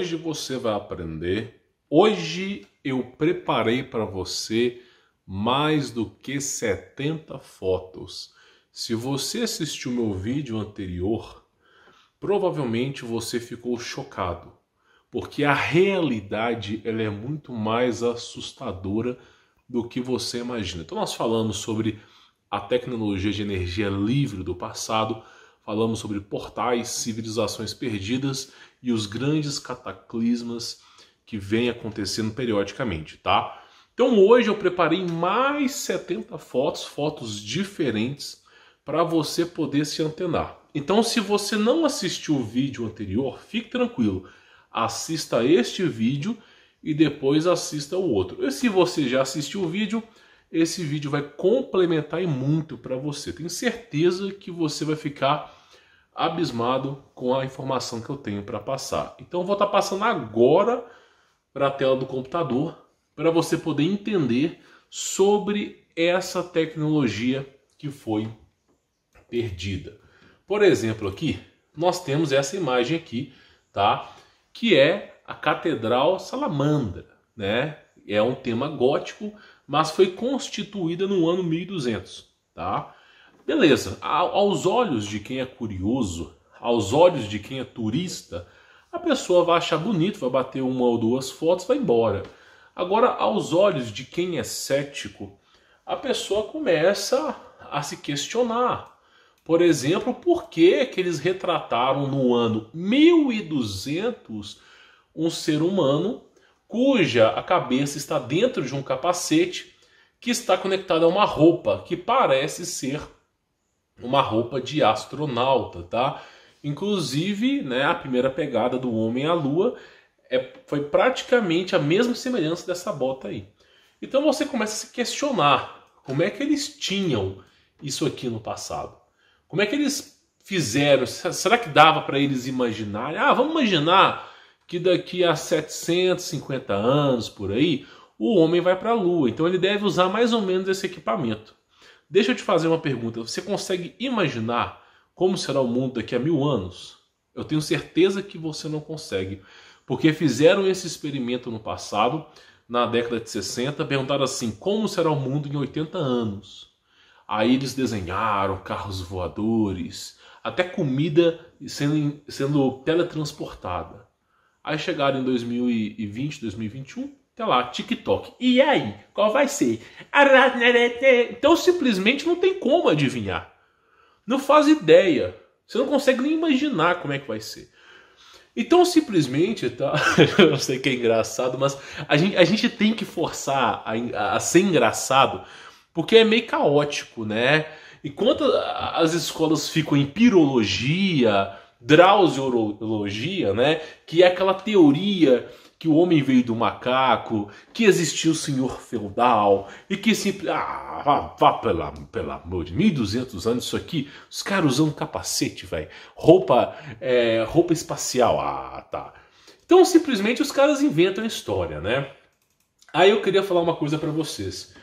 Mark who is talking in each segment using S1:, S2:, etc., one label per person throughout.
S1: hoje você vai aprender. Hoje eu preparei para você mais do que 70 fotos. Se você assistiu meu vídeo anterior, provavelmente você ficou chocado, porque a realidade ela é muito mais assustadora do que você imagina. Então nós falamos sobre a tecnologia de energia livre do passado, falamos sobre portais, civilizações perdidas e os grandes cataclismas que vêm acontecendo periodicamente, tá? Então hoje eu preparei mais 70 fotos diferentes para você poder se antenar. Então se você não assistiu o vídeo anterior, fique tranquilo, assista este vídeo e depois assista o outro. E se você já assistiu o vídeo, esse vídeo vai complementar e muito para você. Tenho certeza que você vai ficar abismado com a informação que eu tenho para passar. Então eu vou estar passando agora para a tela do computador para você poder entender sobre essa tecnologia que foi perdida. Por exemplo, aqui nós temos essa imagem aqui, tá? Que é a Catedral Salamandra, né? É um tema gótico, mas foi constituída no ano 1200, tá? Beleza, aos olhos de quem é curioso, aos olhos de quem é turista, a pessoa vai achar bonito, vai bater uma ou duas fotos, vai embora. Agora, aos olhos de quem é cético, a pessoa começa a se questionar. Por exemplo, por que que eles retrataram no ano 1200 um ser humano cuja a cabeça está dentro de um capacete que está conectado a uma roupa que parece ser uma roupa de astronauta, tá? Inclusive, né, a primeira pegada do homem à Lua foi praticamente a mesma semelhança dessa bota aí. Então você começa a se questionar como é que eles tinham isso aqui no passado. Como é que eles fizeram? Será que dava para eles imaginarem? Ah, vamos imaginar que daqui a 750 anos, por aí, o homem vai para a Lua. Então ele deve usar mais ou menos esse equipamento. Deixa eu te fazer uma pergunta. Você consegue imaginar como será o mundo daqui a 1000 anos? Eu tenho certeza que você não consegue. Porque fizeram esse experimento no passado, na década de 60, perguntaram assim, como será o mundo em 80 anos? Aí eles desenharam carros voadores, até comida sendo teletransportada. Aí chegaram em 2020, 2021, tá lá, TikTok. E aí, qual vai ser? Então simplesmente não tem como adivinhar. Não faz ideia. Você não consegue nem imaginar como é que vai ser. Então simplesmente, tá? Eu sei que é engraçado, mas a gente tem que forçar a ser engraçado, porque é meio caótico, né? Enquanto as escolas ficam em pirologia, drauseologia, né? Que é aquela teoria que o homem veio do macaco, que existiu o senhor feudal, e que sempre... vá pelo amor de 1200 anos isso aqui, os caras usam capacete, velho. Roupa espacial, tá. Então simplesmente os caras inventam história, né? Aí eu queria falar uma coisa pra vocês.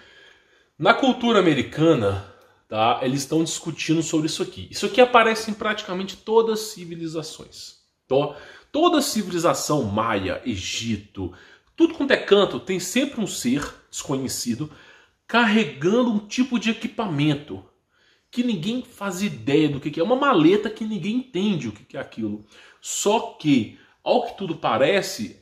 S1: Na cultura americana, tá, eles estão discutindo sobre isso aqui. Isso aqui aparece em praticamente todas as civilizações. Toda civilização maia, Egito, tudo quanto é canto, tem sempre um ser desconhecido carregando um tipo de equipamento que ninguém faz ideia do que é. Uma maleta que ninguém entende o que é aquilo. Só que, ao que tudo parece,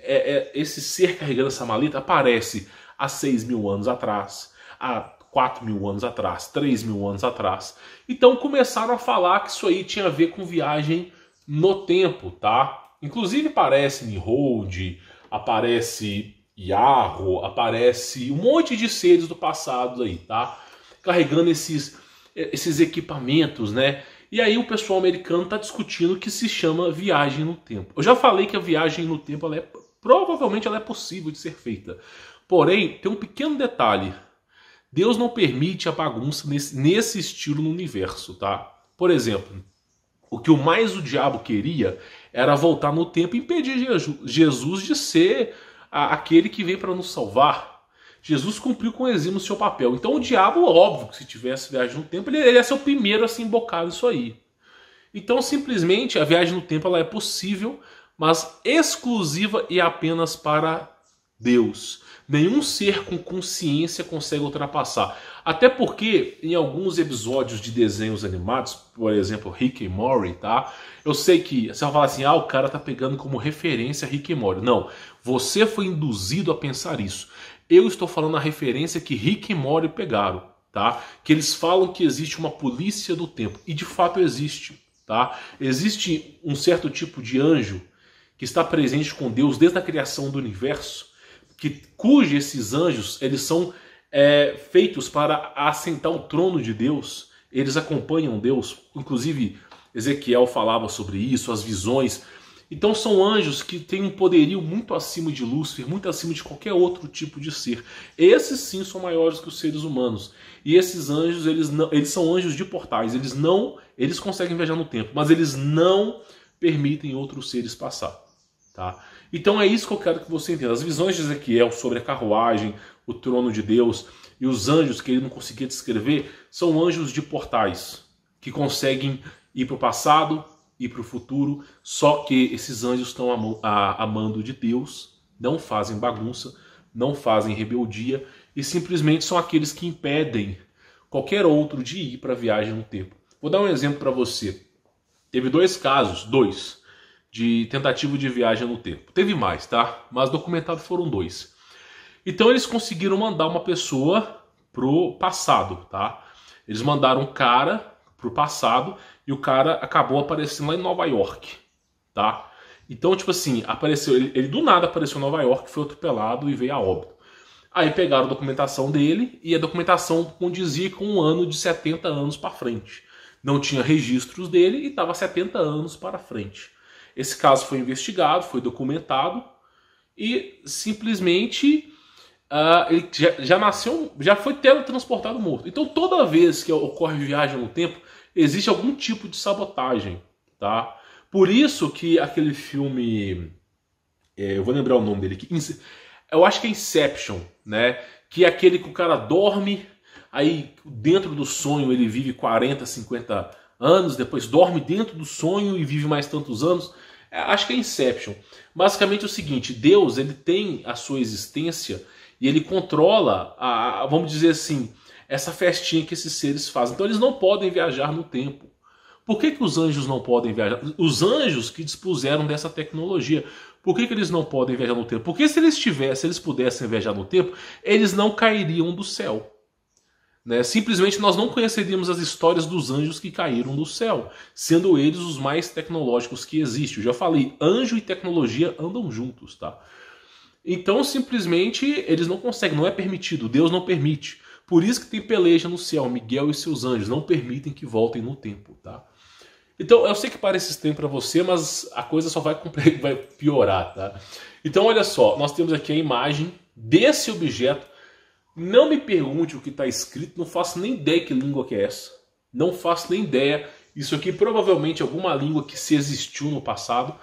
S1: esse ser carregando essa maleta aparece há 6.000 anos atrás, há 4.000 anos atrás, 3.000 anos atrás. Então começaram a falar que isso aí tinha a ver com viagem no tempo, tá? Inclusive aparece Nimrod, aparece Yarro, aparece um monte de seres do passado aí, tá? Carregando esses equipamentos, né? E aí o pessoal americano está discutindo o que se chama viagem no tempo. Eu já falei que a viagem no tempo provavelmente ela é possível de ser feita. Porém, tem um pequeno detalhe. Deus não permite a bagunça nesse estilo no universo, tá? Por exemplo, o que mais o diabo queria era voltar no tempo e impedir Jesus de ser aquele que veio para nos salvar. Jesus cumpriu com exímio o seu papel. Então o diabo, óbvio, que se tivesse viagem no tempo, ele ia ser o primeiro a se embocar nisso aí. Então simplesmente a viagem no tempo ela é possível, mas exclusiva e apenas para Deus. Nenhum ser com consciência consegue ultrapassar. Até porque, em alguns episódios de desenhos animados, por exemplo, Rick e Morty, tá? Eu sei que você vai falar assim, o cara tá pegando como referência Rick e Morty. Não, você foi induzido a pensar isso. Eu estou falando a referência que Rick e Morty pegaram, tá? Que eles falam que existe uma polícia do tempo. E de fato existe, tá? Existe um certo tipo de anjo que está presente com Deus desde a criação do universo, cujos esses anjos, eles são feitos para assentar o trono de Deus. Eles acompanham Deus. Inclusive, Ezequiel falava sobre isso, as visões. Então são anjos que têm um poderio muito acima de Lúcifer, muito acima de qualquer outro tipo de ser. Esses sim são maiores que os seres humanos. E esses anjos, eles são anjos de portais. Eles conseguem viajar no tempo, mas eles não permitem outros seres passar. Tá? Então é isso que eu quero que você entenda. As visões de Ezequiel sobre a carruagem, o trono de Deus e os anjos que ele não conseguia descrever são anjos de portais que conseguem ir para o passado e para o futuro. Só que esses anjos estão amando de Deus, não fazem bagunça, não fazem rebeldia e simplesmente são aqueles que impedem qualquer outro de ir para a viagem no tempo. Vou dar um exemplo para você. Teve dois casos, de tentativa de viagem no tempo. Teve mais, tá? Mas documentados foram 2. Então eles conseguiram mandar uma pessoa pro passado, tá? Eles mandaram um cara pro passado e o cara acabou aparecendo lá em Nova York, tá? Então, tipo assim, apareceu, ele do nada apareceu em Nova York, foi atropelado e veio a óbito. Aí pegaram a documentação dele e a documentação condizia com um ano de 70 anos para frente. Não tinha registros dele e estava 70 anos para frente. Esse caso foi investigado, foi documentado e simplesmente ele já nasceu, já foi teletransportado morto. Então toda vez que ocorre viagem no tempo, existe algum tipo de sabotagem, tá? Por isso que aquele filme, eu vou lembrar o nome dele aqui, eu acho que é Inception, né? Que é aquele que o cara dorme, aí dentro do sonho ele vive 40, 50 anos, depois dorme dentro do sonho e vive mais tantos anos. Acho que é Inception. Basicamente é o seguinte, Deus ele tem a sua existência e ele controla, vamos dizer assim, essa festinha que esses seres fazem. Então eles não podem viajar no tempo. Por que os anjos não podem viajar? Os anjos que dispuseram dessa tecnologia. Por que eles não podem viajar no tempo? Porque se eles pudessem viajar no tempo, eles não cairiam do céu. Né? Simplesmente nós não conheceríamos as histórias dos anjos que caíram do céu, sendo eles os mais tecnológicos que existem. Eu já falei, anjo e tecnologia andam juntos, tá? Então simplesmente eles não conseguem, não é permitido, Deus não permite. Por isso que tem peleja no céu, Miguel e seus anjos não permitem que voltem no tempo, tá? Então eu sei que parece estranho para você, mas a coisa só vai piorar, tá? Então olha só, nós temos aqui a imagem desse objeto. Não me pergunte o que está escrito, não faço nem ideia que língua que é essa. Não faço nem ideia. Isso aqui provavelmente é alguma língua que se existiu no passado.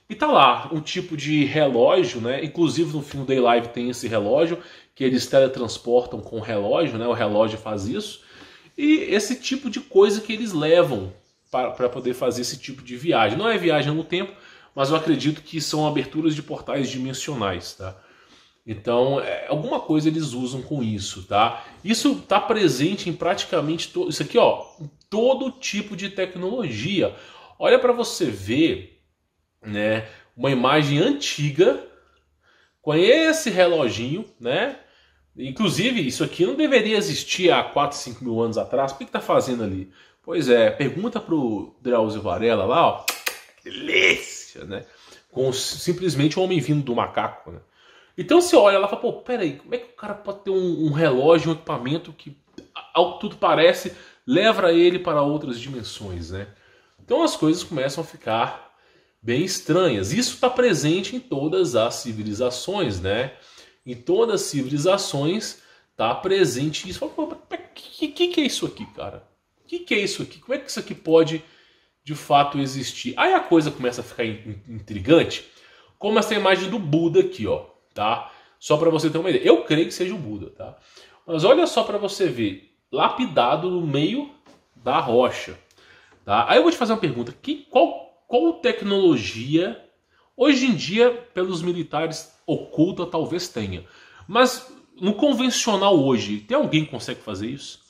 S1: E tá lá, um tipo de relógio, né? Inclusive no filme Day Live tem esse relógio, que eles teletransportam com o relógio, né? O relógio faz isso. E esse tipo de coisa que eles levam para poder fazer esse tipo de viagem. Não é viagem no tempo, mas eu acredito que são aberturas de portais dimensionais, tá? Então, alguma coisa eles usam com isso, tá? Isso está presente em praticamente todo... Isso aqui, ó, todo tipo de tecnologia. Olha para você ver, né, uma imagem antiga com esse reloginho, né? Inclusive, isso aqui não deveria existir há 4, 5 mil anos atrás. O que está fazendo ali? Pois é, pergunta pro Drauzio Varela lá, ó. Delícia, né? Com simplesmente um homem vindo do macaco, né? Então você olha lá e fala, pô, peraí, como é que o cara pode ter um relógio, um equipamento que, ao que tudo parece, leva ele para outras dimensões, né? Então as coisas começam a ficar bem estranhas. Isso está presente em todas as civilizações, né? Em todas as civilizações está presente isso. O que é isso aqui, cara? O que é isso aqui? Como é que isso aqui pode, de fato, existir? Aí a coisa começa a ficar intrigante, como essa imagem do Buda aqui, ó. Tá? Só para você ter uma ideia. Eu creio que seja o Buda, tá? Mas olha só para você ver, lapidado no meio da rocha, tá? Aí eu vou te fazer uma pergunta: qual tecnologia Hoje em dia, pelos militares, oculta talvez tenha. Mas no convencional hoje, tem alguém que consegue fazer isso?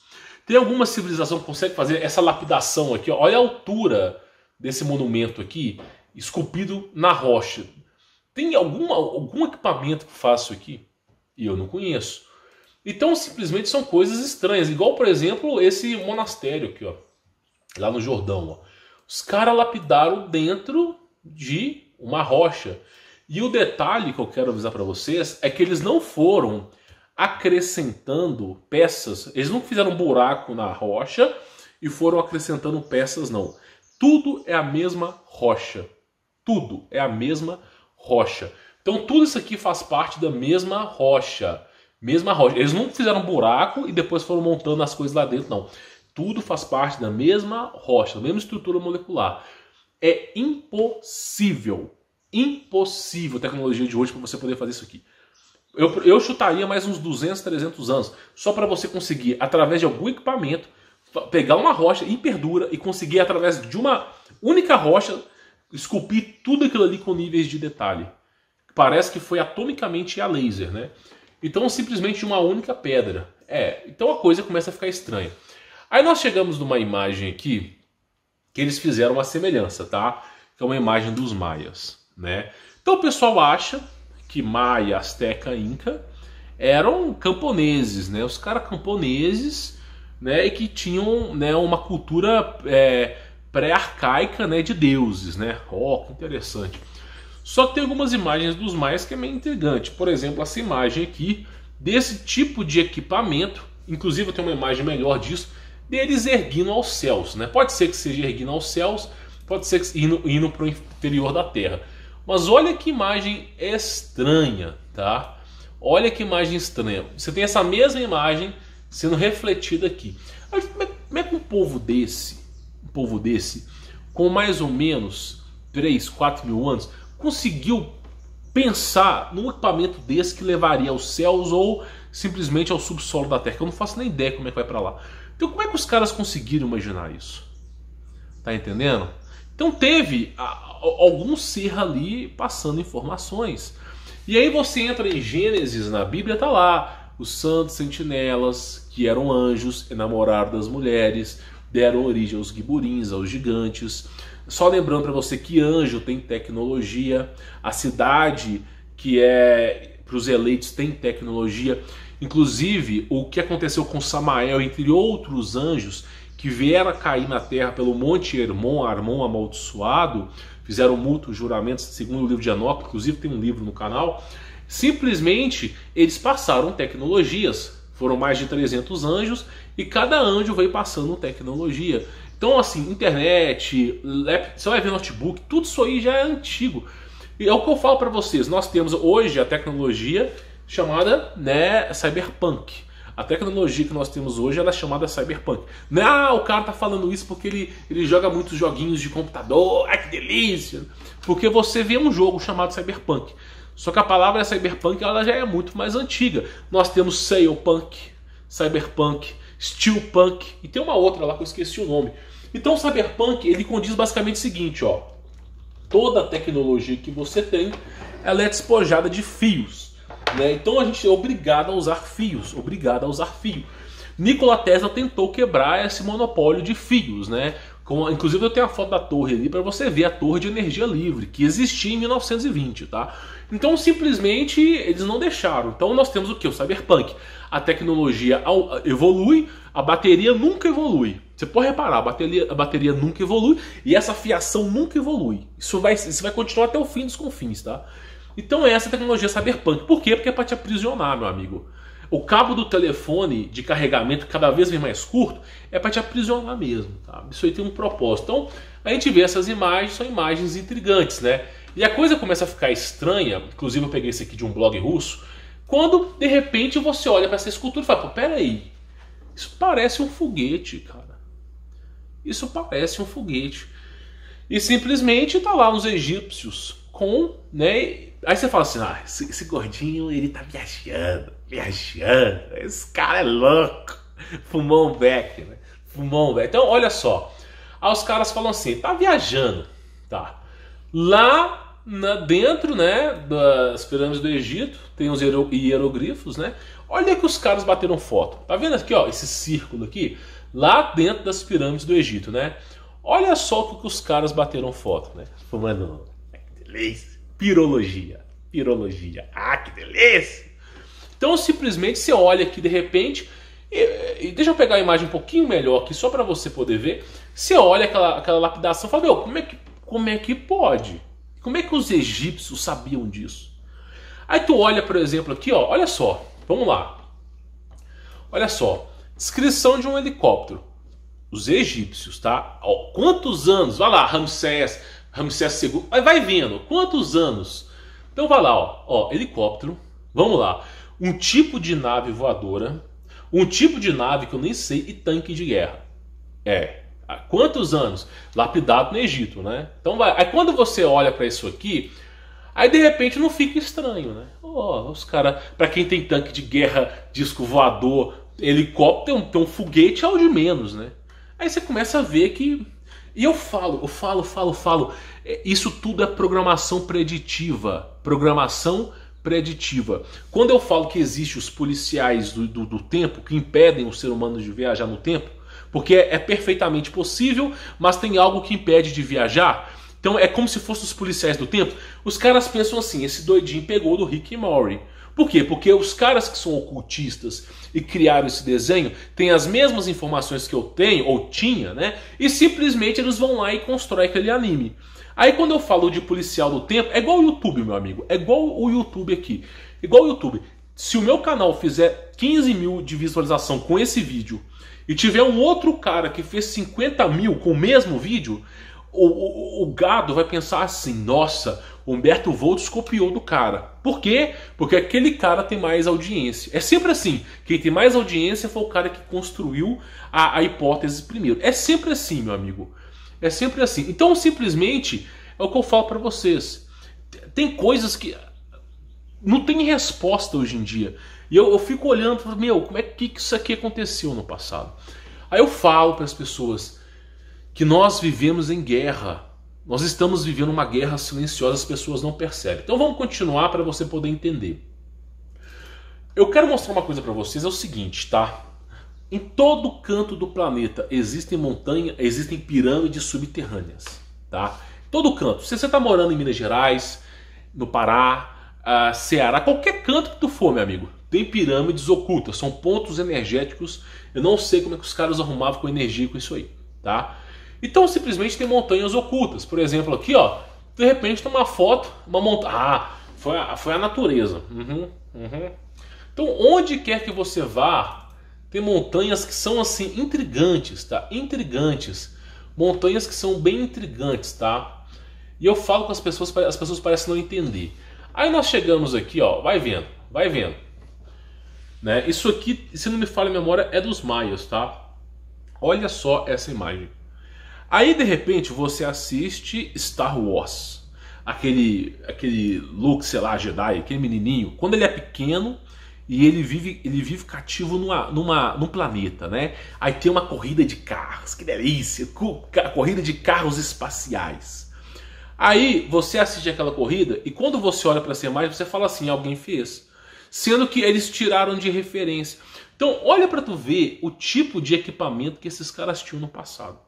S1: Tem alguma civilização que consegue fazer essa lapidação aqui? Olha a altura desse monumento aqui, esculpido na rocha. Tem algum equipamento que faça isso aqui? E eu não conheço. Então simplesmente são coisas estranhas. Igual, por exemplo, esse monastério aqui, ó, lá no Jordão. Ó. Os caras lapidaram dentro de uma rocha. E o detalhe que eu quero avisar para vocês é que eles não foram acrescentando peças. Eles não fizeram um buraco na rocha e foram acrescentando peças, não. Tudo é a mesma rocha. Tudo é a mesma rocha. Então tudo isso aqui faz parte da mesma rocha. Mesma rocha. Eles não fizeram um buraco e depois foram montando as coisas lá dentro, não. Tudo faz parte da mesma rocha, da mesma estrutura molecular. É impossível a tecnologia de hoje para você poder fazer isso aqui. Eu chutaria mais uns 200, 300 anos só para você conseguir, através de algum equipamento, pegar uma rocha hiperdura e conseguir, através de uma única rocha, esculpir tudo aquilo ali com níveis de detalhe. Parece que foi atomicamente a laser, né? Então, simplesmente uma única pedra. Então a coisa começa a ficar estranha. Aí nós chegamos numa imagem aqui que eles fizeram uma semelhança, tá? Que é uma imagem dos maias, né? Então o pessoal acha que Maia, Azteca, Inca eram camponeses, né? Os caras camponeses, né? E que tinham, né, uma cultura pré-arcaica, né, de deuses, né? Ó, que interessante. Só que tem algumas imagens dos maias que é meio intrigante. Por exemplo, essa imagem aqui, desse tipo de equipamento. Inclusive eu tenho uma imagem melhor disso, deles erguindo aos céus, né? Pode ser que seja erguindo aos céus, pode ser que indo para o interior da terra. Mas olha que imagem estranha, tá? Olha que imagem estranha. Você tem essa mesma imagem sendo refletida aqui. Como é que um povo desse, com mais ou menos 3, 4 mil anos, conseguiu pensar num equipamento desse que levaria aos céus ou simplesmente ao subsolo da Terra? Que eu não faço nem ideia como é que vai para lá. Então como é que os caras conseguiram imaginar isso? Tá entendendo? Então teve algum ser ali passando informações. E aí você entra em Gênesis, na Bíblia tá lá, os santos sentinelas, que eram anjos, enamoraram das mulheres, deram origem aos giburins, aos gigantes. Só lembrando para você que anjo tem tecnologia, a cidade que é para os eleitos tem tecnologia. Inclusive, o que aconteceu com Samael, entre outros anjos, que vieram a cair na terra pelo Monte Hermon, Armon amaldiçoado, fizeram mútuos juramentos, segundo o livro de Enoque, inclusive tem um livro no canal, simplesmente eles passaram tecnologias. Foram mais de 300 anjos e cada anjo veio passando tecnologia. Então, assim, internet, você vai ver notebook, tudo isso aí já é antigo. E é o que eu falo para vocês, nós temos hoje a tecnologia chamada, né, cyberpunk. A tecnologia que nós temos hoje ela é chamada cyberpunk. Não, o cara tá falando isso porque ele joga muitos joguinhos de computador, ai que delícia. Porque você vê um jogo chamado cyberpunk. Só que a palavra cyberpunk ela já é muito mais antiga. Nós temos sailpunk, cyberpunk, steelpunk e tem uma outra lá que eu esqueci o nome. Então o cyberpunk ele condiz basicamente o seguinte, ó. Toda a tecnologia que você tem, ela é despojada de fios. Né? Então a gente é obrigado a usar fios, Nikola Tesla tentou quebrar esse monopólio de fios, né? Inclusive eu tenho a foto da torre ali para você ver a torre de energia livre que existia em 1920, tá? Então simplesmente eles não deixaram. Então nós temos o que? O cyberpunk. A tecnologia evolui, a bateria nunca evolui. Você pode reparar, a bateria nunca evolui e essa fiação nunca evolui. Isso vai continuar até o fim dos confins, tá? Então essa é a tecnologia cyberpunk. Por quê? Porque é para te aprisionar, meu amigo. O cabo do telefone de carregamento cada vez vem mais curto, é para te aprisionar mesmo, tá? Isso aí tem um propósito. Então a gente vê essas imagens, são imagens intrigantes, né? E a coisa começa a ficar estranha, inclusive eu peguei esse aqui de um blog russo, quando de repente você olha para essa escultura e fala, pô, peraí, isso parece um foguete, cara. Isso parece um foguete. E simplesmente tá lá os egípcios com, né? Aí você fala assim, ah, esse gordinho, ele tá viajando. Esse cara é louco. Fumou um beck, né? Então, olha só. Aí os caras falam assim, tá viajando, tá? Lá dentro, né, das pirâmides do Egito, tem os hieroglifos, né? Olha que os caras bateram foto. Tá vendo aqui, ó, esse círculo aqui? Lá dentro das pirâmides do Egito, né? Olha só o que os caras bateram foto, né? Mano, que delícia. Pirologia. Pirologia. Ah, que delícia. Então simplesmente você olha aqui de repente... E deixa eu pegar a imagem um pouquinho melhor aqui, só para você poder ver. Você olha aquela lapidação e fala, meu, como é que pode? Como é que os egípcios sabiam disso? Aí tu olha, por exemplo, aqui, ó, olha só, vamos lá. Olha só, descrição de um helicóptero. Os egípcios, tá? Ó, quantos anos? Vai lá, Ramsés II, vai vendo, quantos anos? Então vai lá, ó, helicóptero, vamos lá. Um tipo de nave voadora, um tipo de nave que eu nem sei, e tanque de guerra. Há quantos anos? Lapidado no Egito, né? Então vai. Aí quando você olha para isso aqui, aí de repente não fica estranho, né? Os caras, para quem tem tanque de guerra, disco voador, helicóptero, tem um foguete ao de menos, né? Aí você começa a ver que... E eu falo. Isso tudo é programação preditiva. Programação preditiva. Quando eu falo que existem os policiais do tempo que impedem o ser humano de viajar no tempo, porque é perfeitamente possível, mas tem algo que impede de viajar. Então é como se fossem os policiais do tempo. Os caras pensam assim, esse doidinho pegou do Rick e Morty. Por quê? Porque os caras que são ocultistas e criaram esse desenho têm as mesmas informações que eu tenho, ou tinha, né? E simplesmente eles vão lá e constroem aquele anime. Aí quando eu falo de policial do tempo, é igual o YouTube, meu amigo. É igual o YouTube aqui. Igual o YouTube. Se o meu canal fizer 15 mil de visualização com esse vídeo e tiver um outro cara que fez 50 mil com o mesmo vídeo, o gado vai pensar assim, nossa, Humberto Volts copiou do cara. Por quê? Porque aquele cara tem mais audiência. É sempre assim. Quem tem mais audiência foi o cara que construiu a hipótese primeiro. É sempre assim, meu amigo. É sempre assim. Então, simplesmente, é o que eu falo pra vocês. Tem coisas que não tem resposta hoje em dia. E eu fico olhando e falo, meu, como é que isso aqui aconteceu no passado? Aí eu falo para as pessoas que nós vivemos em guerra. Nós estamos vivendo uma guerra silenciosa, as pessoas não percebem. Então vamos continuar para você poder entender. Eu quero mostrar uma coisa para vocês, é o seguinte, tá? Em todo canto do planeta existem montanhas, existem pirâmides subterrâneas, tá? Todo canto. Se você está morando em Minas Gerais, no Pará, Ceará, qualquer canto que tu for, meu amigo, tem pirâmides ocultas, são pontos energéticos. Eu não sei como é que os caras arrumavam com energia com isso aí, tá? Então simplesmente tem montanhas ocultas. Por exemplo, aqui, ó, de repente tem uma foto, uma montanha. Ah, foi a natureza. Então, onde quer que você vá, tem montanhas que são assim intrigantes, tá? Intrigantes. Montanhas que são bem intrigantes, tá? E eu falo com as pessoas parecem não entender. Aí nós chegamos aqui, ó, vai vendo, né? Isso aqui, se não me falha a memória, é dos maias, tá? Olha só essa imagem. Aí de repente você assiste Star Wars, aquele Luke, sei lá, Jedi, aquele menininho, quando ele é pequeno e ele vive cativo num planeta, né? Aí tem uma corrida de carros, que delícia, corrida de carros espaciais. Aí você assiste aquela corrida e quando você olha para essa imagem você fala assim, alguém fez, sendo que eles tiraram de referência. Então olha para tu ver o tipo de equipamento que esses caras tinham no passado.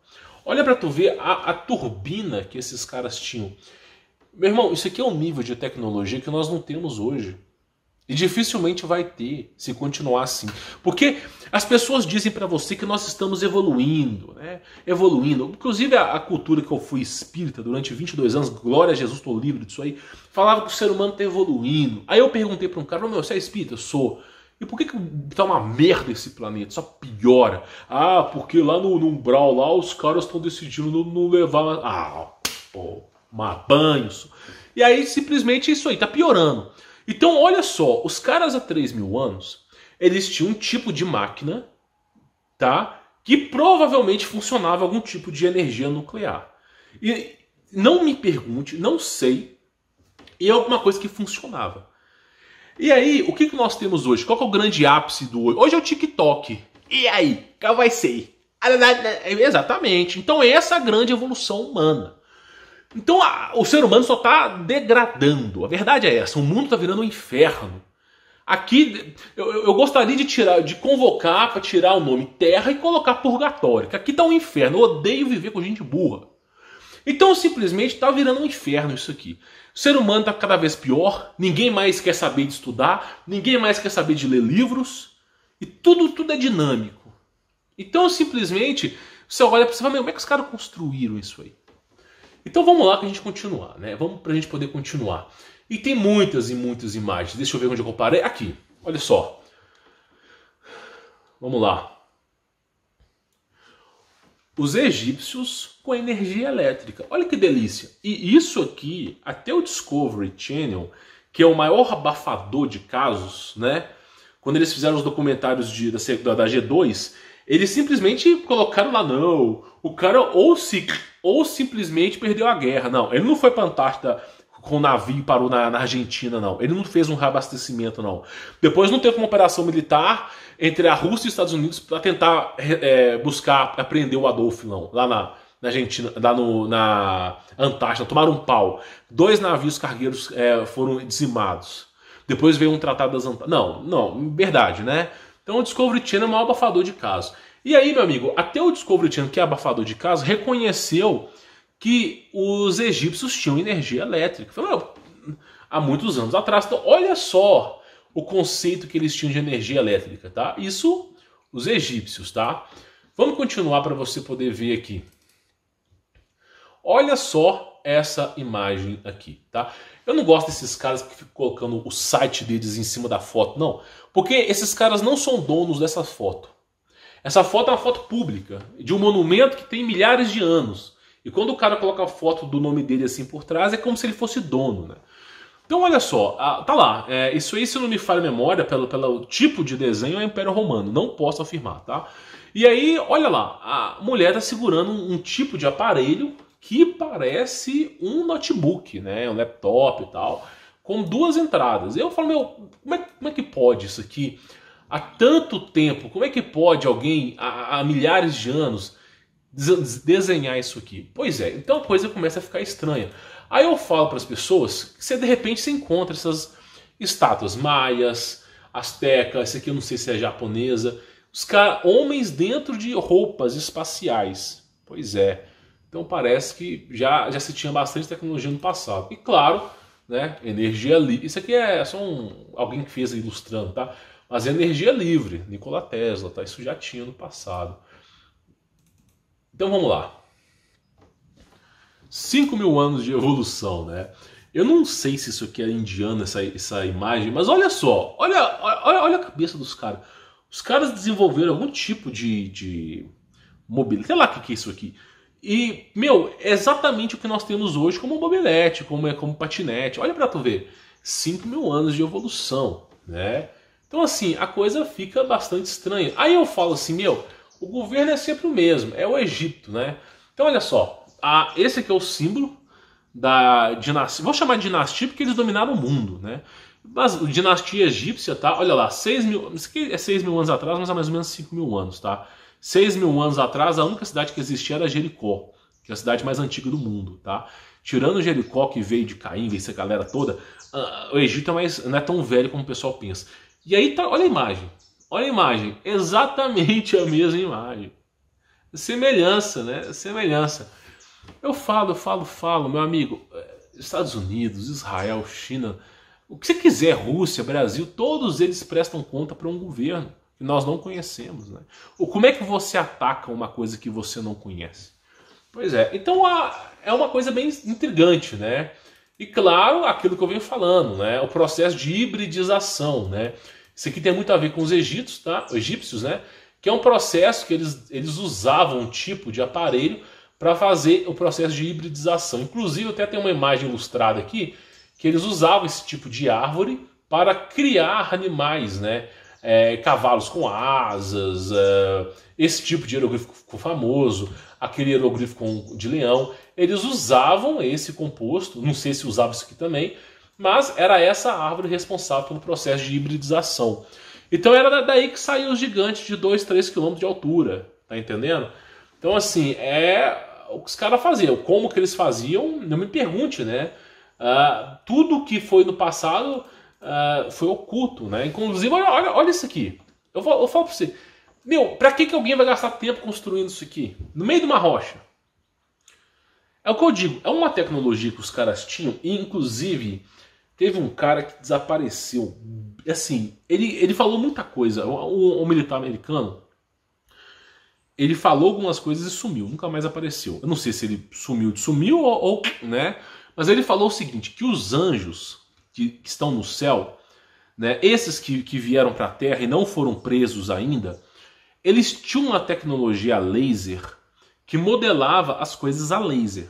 S1: Olha pra tu ver a turbina que esses caras tinham. Meu irmão, isso aqui é um nível de tecnologia que nós não temos hoje. E dificilmente vai ter, se continuar assim. Porque as pessoas dizem pra você que nós estamos evoluindo, né? Evoluindo. Inclusive a cultura que eu fui espírita durante 22 anos, glória a Jesus, estou livre disso aí, falava que o ser humano está evoluindo. Aí eu perguntei pra um cara, meu, você é espírita? Eu sou. E por que tá uma merda esse planeta? Só piora. Ah, porque lá no umbral, lá os caras estão decidindo não levar... Ah, pô, banho. E aí simplesmente isso aí, tá piorando. Então olha só, os caras há 3 mil anos, eles tinham um tipo de máquina, tá? Que provavelmente funcionava algum tipo de energia nuclear. E não me pergunte, não sei, e é alguma coisa que funcionava. E aí, o que nós temos hoje? Qual que é o grande ápice do hoje? Hoje é o TikTok. E aí? Qual vai ser? Exatamente. Então essa é a grande evolução humana. Então o ser humano só está degradando. A verdade é essa, o mundo está virando um inferno. Aqui eu gostaria de convocar para tirar o nome Terra e colocar Purgatório, que aqui está um inferno. Eu odeio viver com gente burra. Então simplesmente está virando um inferno isso aqui. O ser humano está cada vez pior, ninguém mais quer saber de estudar, ninguém mais quer saber de ler livros, e tudo é dinâmico. Então simplesmente você olha para você e fala, como é que os caras construíram isso aí? Então vamos lá para a gente continuar, né? Vamos para a gente poder continuar. E tem muitas e muitas imagens. Deixa eu ver onde eu parei. Aqui, olha só. Vamos lá. Os egípcios com energia elétrica. Olha que delícia. E isso aqui, até o Discovery Channel, que é o maior abafador de casos, né? Quando eles fizeram os documentários da G2, eles simplesmente colocaram lá, não, o cara ou simplesmente perdeu a guerra. Não, ele não foi para a Antártida com o navio e parou na Argentina, não. Ele não fez um reabastecimento, não. Depois não teve uma operação militar entre a Rússia e os Estados Unidos para tentar buscar apreender o Adolf, não. Lá na Argentina, lá na Antártida, tomaram um pau. 2 navios cargueiros foram dizimados. Depois veio um tratado das Antártidas. Não, verdade, né? Então o Discovery Channel é o maior abafador de casos. E aí, meu amigo, até o Discovery Channel, que é abafador de casos, reconheceu que os egípcios tinham energia elétrica. Falou, há muitos anos atrás. Então, olha só o conceito que eles tinham de energia elétrica, tá? Isso, os egípcios, tá? Vamos continuar para você poder ver aqui. Olha só essa imagem aqui, tá? Eu não gosto desses caras que ficam colocando o site deles em cima da foto, não. Porque esses caras não são donos dessa foto. Essa foto é uma foto pública, de um monumento que tem milhares de anos. E quando o cara coloca a foto do nome dele assim por trás, é como se ele fosse dono, né? Então olha só, tá lá, isso aí, se não me falha a memória, pelo tipo de desenho, é Império Romano, não posso afirmar, tá? E aí, olha lá, a mulher tá segurando um tipo de aparelho que parece um notebook, né? Um laptop e tal, com 2 entradas. Eu falo, meu, como é que pode isso aqui? Há tanto tempo, como é que pode alguém, há milhares de anos, desenhar isso aqui? Pois é, então a coisa começa a ficar estranha. Aí eu falo para as pessoas que de repente você encontra essas estátuas maias, astecas, esse aqui eu não sei se é japonesa, homens dentro de roupas espaciais. Pois é, então parece que já se tinha bastante tecnologia no passado. E claro, né, energia livre. Isso aqui é só alguém que fez ilustrando, tá? Mas é energia livre, Nikola Tesla, tá? Isso já tinha no passado. Então vamos lá. 5.000 anos de evolução, né? Eu não sei se isso aqui é indiano, essa imagem, mas olha só, olha a cabeça dos caras. Os caras desenvolveram algum tipo de mobilete, sei lá o que é isso aqui. E, meu, é exatamente o que nós temos hoje como mobilete, como patinete. Olha pra tu ver, 5.000 anos de evolução, né? Então assim, a coisa fica bastante estranha. Aí eu falo assim, meu, o governo é sempre o mesmo, é o Egito, né? Então olha só, esse aqui é o símbolo da dinastia, vou chamar de dinastia porque eles dominaram o mundo, né? Mas a dinastia egípcia, tá? Olha lá, 6.000, isso aqui é 6.000 anos atrás, mas é mais ou menos 5.000 anos, tá? 6.000 anos atrás, a única cidade que existia era Jericó, que é a cidade mais antiga do mundo, tá? Tirando Jericó, que veio de Caim, veio essa galera toda, o Egito não é tão velho como o pessoal pensa. E aí, tá, olha a imagem, exatamente a mesma imagem. Semelhança, né? Semelhança. Eu falo, meu amigo, Estados Unidos, Israel, China, o que você quiser, Rússia, Brasil, todos eles prestam conta para um governo que nós não conhecemos, né? Como é que você ataca uma coisa que você não conhece? Pois é, então é uma coisa bem intrigante, né? E claro, aquilo que eu venho falando, né? O processo de hibridização, né? Isso aqui tem muito a ver com os egípcios, tá? Egípcios, né? Que é um processo que eles usavam um tipo de aparelho para fazer o processo de hibridização. Inclusive, até tem uma imagem ilustrada aqui, que eles usavam esse tipo de árvore para criar animais, né? Cavalos com asas, esse tipo de hieroglifo ficou famoso, aquele hieroglifo de leão. Eles usavam esse composto, não sei se usavam isso aqui também, mas era essa árvore responsável pelo processo de hibridização. Então era daí que saíam os gigantes de 2, 3 km de altura, tá entendendo? Então assim, o que os caras faziam. Como que eles faziam, não me pergunte, né? Tudo que foi no passado foi oculto, né? Inclusive, olha isso aqui. Eu falo pra você, meu, pra que alguém vai gastar tempo construindo isso aqui? No meio de uma rocha. É o que eu digo, é uma tecnologia que os caras tinham, e inclusive teve um cara que desapareceu. Assim, ele falou muita coisa, um militar americano. Ele falou algumas coisas e sumiu, nunca mais apareceu. Eu não sei se ele sumiu ou né? Mas ele falou o seguinte, que os anjos que estão no céu, né, esses que vieram para a Terra e não foram presos ainda, eles tinham uma tecnologia laser que modelava as coisas a laser.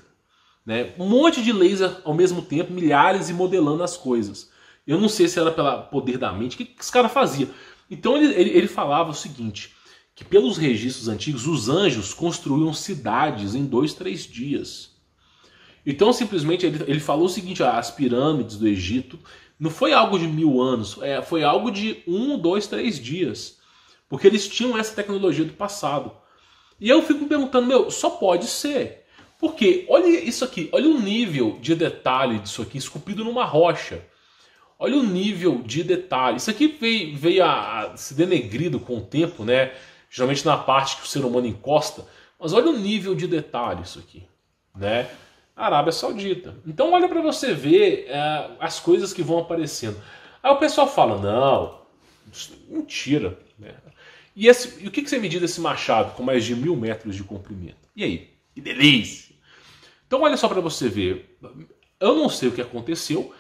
S1: Né? Um monte de laser ao mesmo tempo, milhares e modelando as coisas. Eu não sei se era pelo poder da mente, o que esse cara fazia? Então ele falava o seguinte, que pelos registros antigos, os anjos construíam cidades em 2, 3 dias. Então simplesmente ele falou o seguinte, as pirâmides do Egito não foi algo de 1000 anos, foi algo de 1, 2, 3 dias. Porque eles tinham essa tecnologia do passado. E eu fico me perguntando, meu, só pode ser. Porque olha isso aqui, olha o nível de detalhe disso aqui esculpido numa rocha. Olha o nível de detalhe. Isso aqui veio a se denegrido com o tempo, né? Geralmente na parte que o ser humano encosta. Mas olha o nível de detalhe isso aqui, né? Arábia Saudita. Então olha para você ver as coisas que vão aparecendo. Aí o pessoal fala, não, mentira. Né? E o que você medir desse machado com mais de 1000 metros de comprimento? E aí? Que delícia! Então olha só para você ver. Eu não sei o que aconteceu.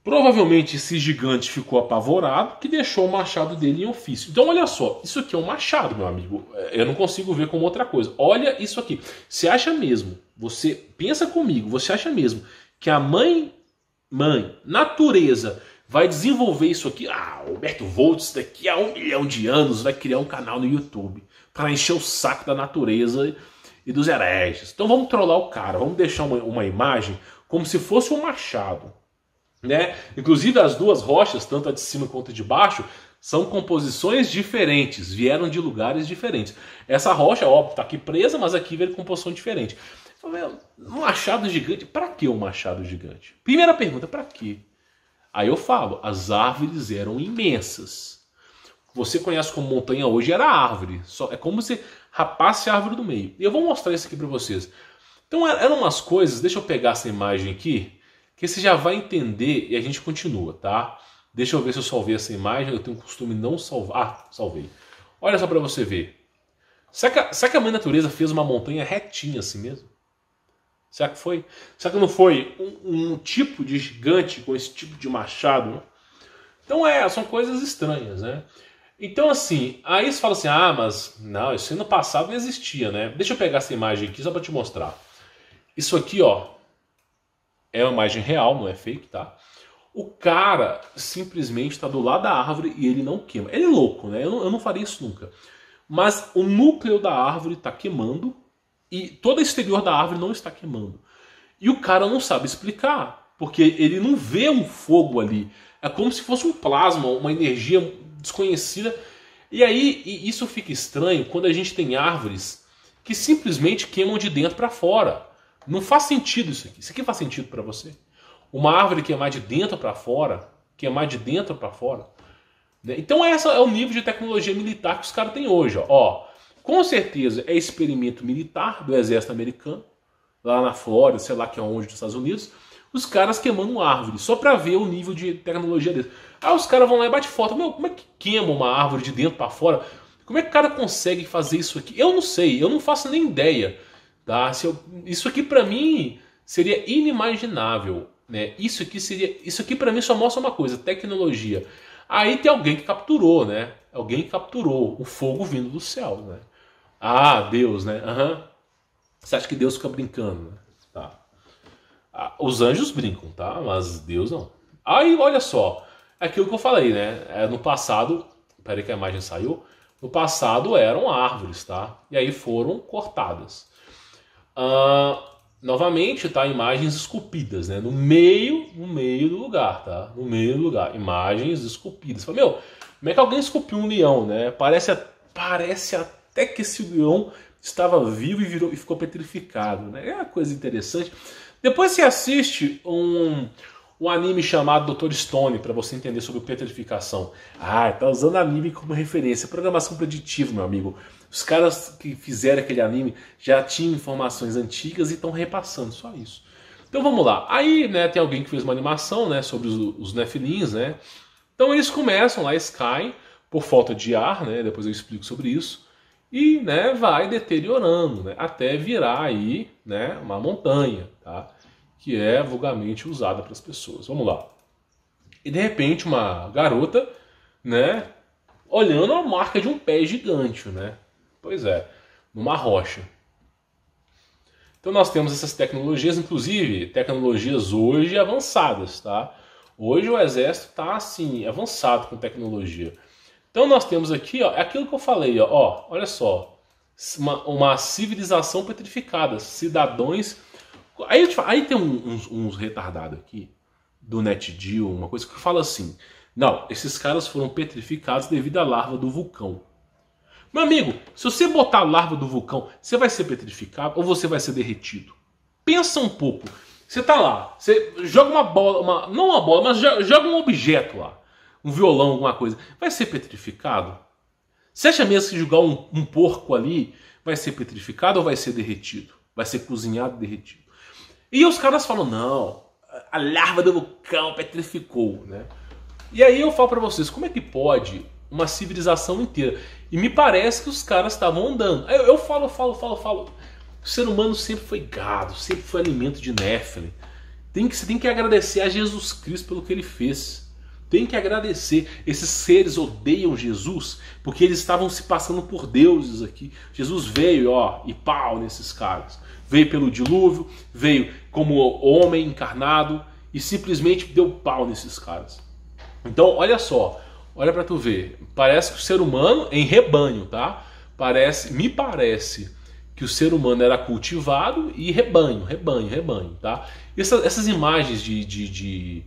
S1: Provavelmente esse gigante ficou apavorado que deixou o machado dele em ofício. Então olha só, isso aqui é um machado, meu amigo. Eu não consigo ver como outra coisa. Olha isso aqui. Você acha mesmo, você pensa comigo, você acha mesmo que a mãe natureza vai desenvolver isso aqui? O Humberto Voltz daqui a 1 milhão de anos vai criar um canal no YouTube para encher o saco da natureza e dos hereges. Então vamos trollar o cara, vamos deixar uma imagem como se fosse um machado. Né? Inclusive as duas rochas, tanto a de cima quanto a de baixo, são composições diferentes, vieram de lugares diferentes. Essa rocha, óbvio, está aqui presa, mas aqui veio de composição diferente. Um machado gigante, para que um machado gigante? Primeira pergunta, para quê? Aí eu falo, as árvores eram imensas. Você conhece como montanha hoje, era árvore. É como se rapasse a árvore do meio. E eu vou mostrar isso aqui para vocês. Então eram umas coisas, deixa eu pegar essa imagem aqui, que você já vai entender e a gente continua, tá? Deixa eu ver se eu salvei essa imagem, eu tenho o costume de não salvar. Salvei. Olha só para você ver. Será que a mãe natureza fez uma montanha retinha assim mesmo? Será que foi? Será que não foi um tipo de gigante com esse tipo de machado? Né? Então são coisas estranhas, né? Então assim, aí você fala assim, mas não, isso no passado não existia, né? Deixa eu pegar essa imagem aqui só para te mostrar. Isso aqui, ó, é uma imagem real, não é fake, tá? O cara simplesmente está do lado da árvore e ele não queima. Ele é louco, né? Eu não faria isso nunca. Mas o núcleo da árvore está queimando e todo o exterior da árvore não está queimando. E o cara não sabe explicar, porque ele não vê um fogo ali. É como se fosse um plasma, uma energia desconhecida. E aí isso fica estranho quando a gente tem árvores que simplesmente queimam de dentro para fora. Não faz sentido isso aqui. Isso aqui faz sentido para você? Uma árvore queimar de dentro para fora, queimar de dentro para fora. Então esse é o nível de tecnologia militar que os caras têm hoje. Ó, com certeza é experimento militar do exército americano, lá na Flórida, sei lá que é onde, dos Estados Unidos, os caras queimando árvore, só para ver o nível de tecnologia deles. Aí os caras vão lá e batem foto. Meu, como é que queima uma árvore de dentro para fora? Como é que o cara consegue fazer isso aqui? Eu não sei, eu não faço nem ideia. Tá? Isso aqui para mim seria inimaginável. Né? Isso aqui para mim só mostra uma coisa, tecnologia. Aí tem alguém que capturou, né? Alguém que capturou o fogo vindo do céu, né? Deus, né? Você acha que Deus fica brincando, né? Tá. Os anjos brincam, tá? Mas Deus não. Aí, olha só. É aquilo que eu falei, né? No passado... Peraí que a imagem saiu. No passado eram árvores, tá? E aí foram cortadas. Novamente, tá? Imagens esculpidas, né? No meio do lugar, tá? No meio do lugar. Imagens esculpidas. Meu, como é que alguém esculpiu um leão, né? Parece até que esse leão estava vivo e ficou petrificado, né? É uma coisa interessante. Depois você assiste um anime chamado Dr. Stone para você entender sobre petrificação. Ah, tá usando anime como referência. Programação preditiva, meu amigo. Os caras que fizeram aquele anime já tinham informações antigas e estão repassando, só isso. Então vamos lá. Aí, né, tem alguém que fez uma animação, né, sobre os Nephilims, né? Então eles começam lá, eles caem por falta de ar, né? Depois eu explico sobre isso. E, né, vai deteriorando, né, até virar aí, né, uma montanha, tá? Que é vulgarmente usada para as pessoas. Vamos lá. E de repente uma garota, né, olhando a marca de um pé gigante, né? Pois é, numa rocha. Então nós temos essas tecnologias, inclusive tecnologias hoje avançadas, tá? Hoje o exército está assim, avançado com tecnologia. Então nós temos aqui, ó, é aquilo que eu falei, ó, olha só, uma civilização petrificada, cidadãos. Aí tem uns retardados aqui do NetGeo, uma coisa que fala assim: não, esses caras foram petrificados devido à larva do vulcão. Meu amigo, se você botar a larva do vulcão, você vai ser petrificado ou você vai ser derretido? Pensa um pouco. Você tá lá, você joga uma bola, não uma bola, mas joga um objeto lá, um violão, alguma coisa. Vai ser petrificado? Você acha mesmo que jogar um porco ali vai ser petrificado ou vai ser derretido? Vai ser cozinhado e derretido? E os caras falam, não, a larva do vulcão petrificou, né? E aí eu falo pra vocês, como é que pode uma civilização inteira? E me parece que os caras estavam andando. Eu falo. O ser humano sempre foi gado, sempre foi alimento de Nephilim. Você tem que agradecer a Jesus Cristo pelo que ele fez. Tem que agradecer. Esses seres odeiam Jesus porque eles estavam se passando por deuses aqui. Jesus veio, ó, e pau nesses caras. Veio pelo dilúvio, veio como homem encarnado e simplesmente deu pau nesses caras. Então, olha só, olha pra tu ver. Parece que o ser humano, em rebanho, tá? Me parece que o ser humano era cultivado e rebanho, tá? Essas imagens de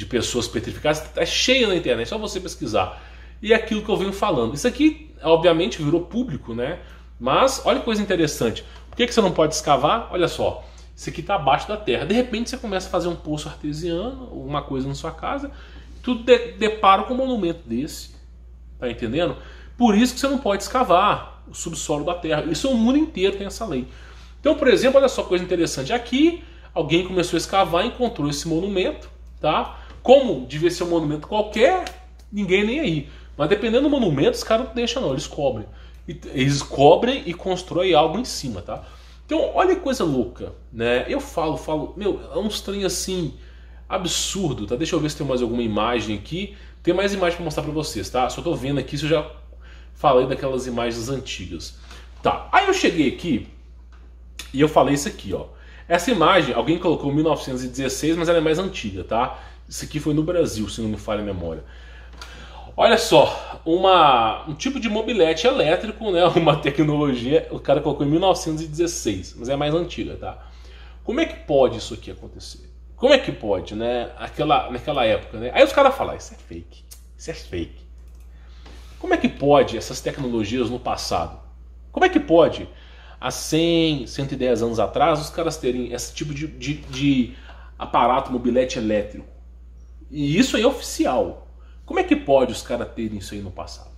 S1: pessoas petrificadas tá cheia na internet, é só você pesquisar. E é aquilo que eu venho falando. Isso aqui, obviamente, virou público, né? Mas, olha que coisa interessante. Por que você não pode escavar? Olha só, isso aqui está abaixo da terra. De repente você começa a fazer um poço artesiano, uma coisa na sua casa, tudo depara com um monumento desse. Tá entendendo? Por isso que você não pode escavar o subsolo da terra. Isso o mundo inteiro tem essa lei. Então, por exemplo, olha só coisa interessante. Aqui, alguém começou a escavar e encontrou esse monumento, tá? Como devia ser um monumento qualquer, ninguém nem aí. Mas dependendo do monumento, os caras não deixam não, eles cobrem. Eles cobrem e constroem algo em cima, tá? Então, olha que coisa louca, né? Eu falo, meu, é um trem assim, absurdo, tá? Deixa eu ver se tem mais alguma imagem aqui. Tem mais imagem pra mostrar pra vocês, tá? Só tô vendo aqui se eu já falei daquelas imagens antigas. Tá, aí eu cheguei aqui e eu falei isso aqui, ó. Essa imagem, alguém colocou em 1916, mas ela é mais antiga, tá? Isso aqui foi no Brasil, se não me falha a memória. Olha só, um tipo de mobilete elétrico, né? Uma tecnologia, o cara colocou em 1916, mas é mais antiga, tá? Como é que pode isso aqui acontecer? Como é que pode, né? Naquela época, né? Aí os caras falam, isso é fake, isso é fake. Como é que pode essas tecnologias no passado? Como é que pode, há 100, 110 anos atrás, os caras terem esse tipo de aparato mobilete elétrico? E isso aí é oficial. Como é que pode os caras terem isso aí no passado?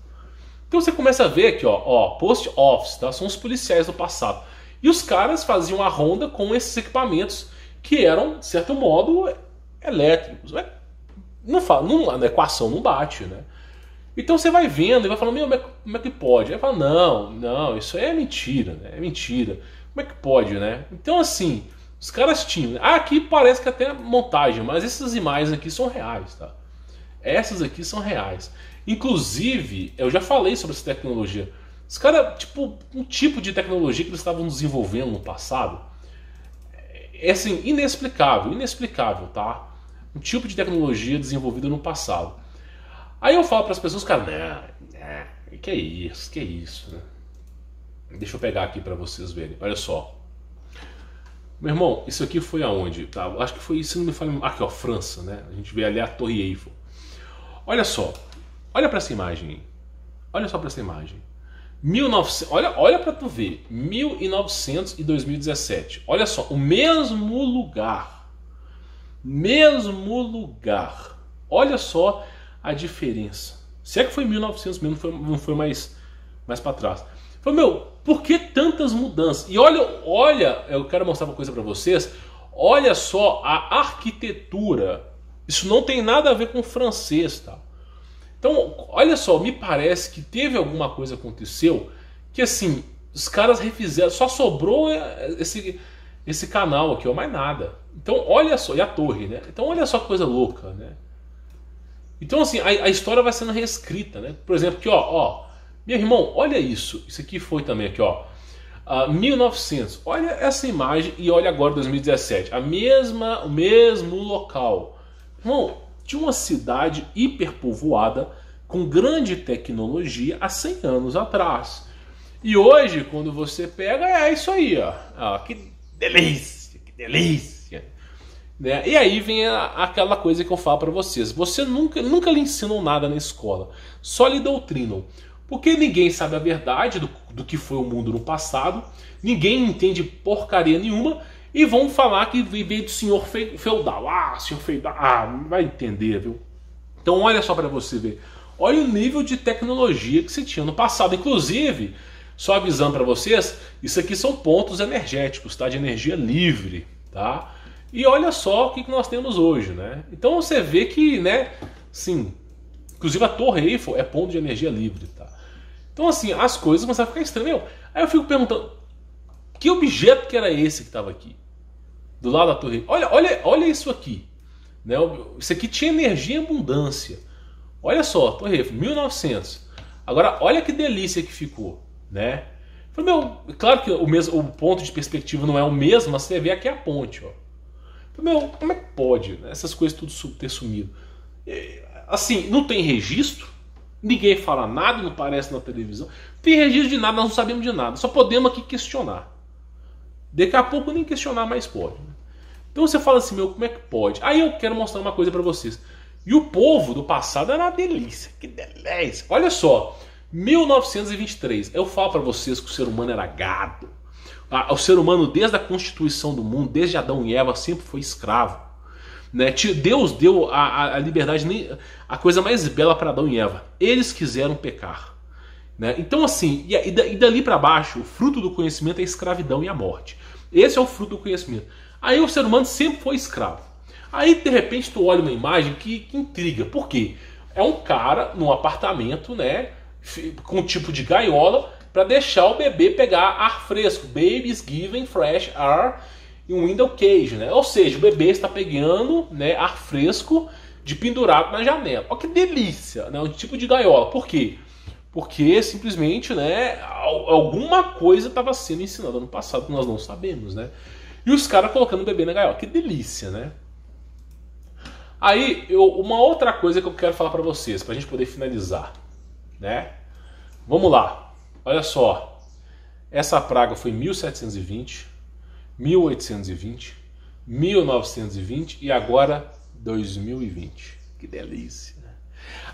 S1: Então você começa a ver aqui, ó, post office, tá? São os policiais do passado. E os caras faziam a ronda com esses equipamentos que eram, de certo modo, elétricos. Na equação não bate, né? Então você vai vendo e vai falando, meu, como é que pode? Aí fala, não, isso aí é mentira, né? É mentira. Como é que pode, né? Então assim, os caras tinham... aqui parece que até montagem, mas essas imagens aqui são reais, tá? Essas aqui são reais. Inclusive, eu já falei sobre essa tecnologia. Os caras, tipo, um tipo de tecnologia que eles estavam desenvolvendo no passado é assim, inexplicável, tá? Um tipo de tecnologia desenvolvida no passado. Aí eu falo para as pessoas, cara, que é isso, né? Deixa eu pegar aqui para vocês verem. Olha só. Meu irmão, isso aqui foi aonde? Tá? Acho que foi, se não me falha, aqui ó, França, né? A gente vê ali a Torre Eiffel. Olha só, olha para essa imagem aí. Olha só para essa imagem. 1900, olha para tu ver, 1900 e 2017. Olha só, o mesmo lugar. Mesmo lugar. Olha só a diferença. Se é que foi 1900 mesmo, não foi mais para trás. Falei, meu, por que tantas mudanças? E olha, eu quero mostrar uma coisa para vocês. Olha só a arquitetura. Isso não tem nada a ver com francês, tá? Então, olha só, me parece que teve alguma coisa que aconteceu que assim, os caras refizeram, só sobrou esse canal aqui, ó, mais nada. Então, olha só, e a torre, né? Então, olha só que coisa louca, né? Então, assim, a história vai sendo reescrita, né? Por exemplo, aqui, ó, meu irmão, olha isso. Isso aqui foi também aqui, ó. 1900. Olha essa imagem e olha agora 2017. O mesmo local. Irmão, de uma cidade hiperpovoada com grande tecnologia há 100 anos atrás. E hoje, quando você pega, é isso aí, ó. Que delícia, que delícia. Né? E aí vem aquela coisa que eu falo para vocês. Você nunca lhe ensinam nada na escola, só lhe doutrinam. Porque ninguém sabe a verdade do que foi o mundo no passado, ninguém entende porcaria nenhuma, e vão falar que veio do senhor feudal. Senhor feudal, não vai entender, viu? Então olha só para você ver. Olha o nível de tecnologia que se tinha no passado. Inclusive, só avisando para vocês, isso aqui são pontos energéticos, tá? De energia livre, tá? E olha só o que nós temos hoje, né? Então você vê que, né, sim, inclusive a Torre Eiffel é ponto de energia livre, tá? Então assim, as coisas começaram a ficar estranhas. Aí eu fico perguntando, que objeto que era esse que estava aqui? Do lado da Torre Eiffel. Olha isso aqui. Né? Isso aqui tinha energia em abundância. Olha só, Torre Eiffel, 1900. Agora, olha que delícia que ficou, né? Falei, meu, claro que o ponto de perspectiva não é o mesmo, mas você vê aqui a ponte, ó. Falei, meu, como é que pode, né, essas coisas tudo ter sumido? Assim, não tem registro, ninguém fala nada, não aparece na televisão, não tem registro de nada, nós não sabemos de nada, só podemos aqui questionar. Daqui a pouco nem questionar mais pode. Então você fala assim, meu, como é que pode? Aí eu quero mostrar uma coisa pra vocês. E o povo do passado era uma delícia, que delícia. Olha só, 1923, eu falo pra vocês que o ser humano era gado. O ser humano, desde a constituição do mundo, desde Adão e Eva, sempre foi escravo. Né? Deus deu a liberdade, a coisa mais bela para Adão e Eva. Eles quiseram pecar. Né? Então assim, e dali para baixo, o fruto do conhecimento é a escravidão e a morte. Esse é o fruto do conhecimento. Aí o ser humano sempre foi escravo. Aí de repente tu olha uma imagem que intriga. Por quê? É um cara num apartamento, né, com um tipo de gaiola, para deixar o bebê pegar ar fresco. Babies given fresh air in window cage, né? Ou seja, o bebê está pegando, né, ar fresco de pendurado na janela. Olha que delícia, né? Um tipo de gaiola. Por quê? Porque simplesmente, né, alguma coisa estava sendo ensinada no passado que nós não sabemos, né? E os caras colocando o bebê na gaiola. Que delícia, né? Aí, uma outra coisa que eu quero falar para vocês, para a gente poder finalizar, né? Vamos lá. Olha só, essa praga foi 1720, 1820, 1920 e agora 2020. Que delícia.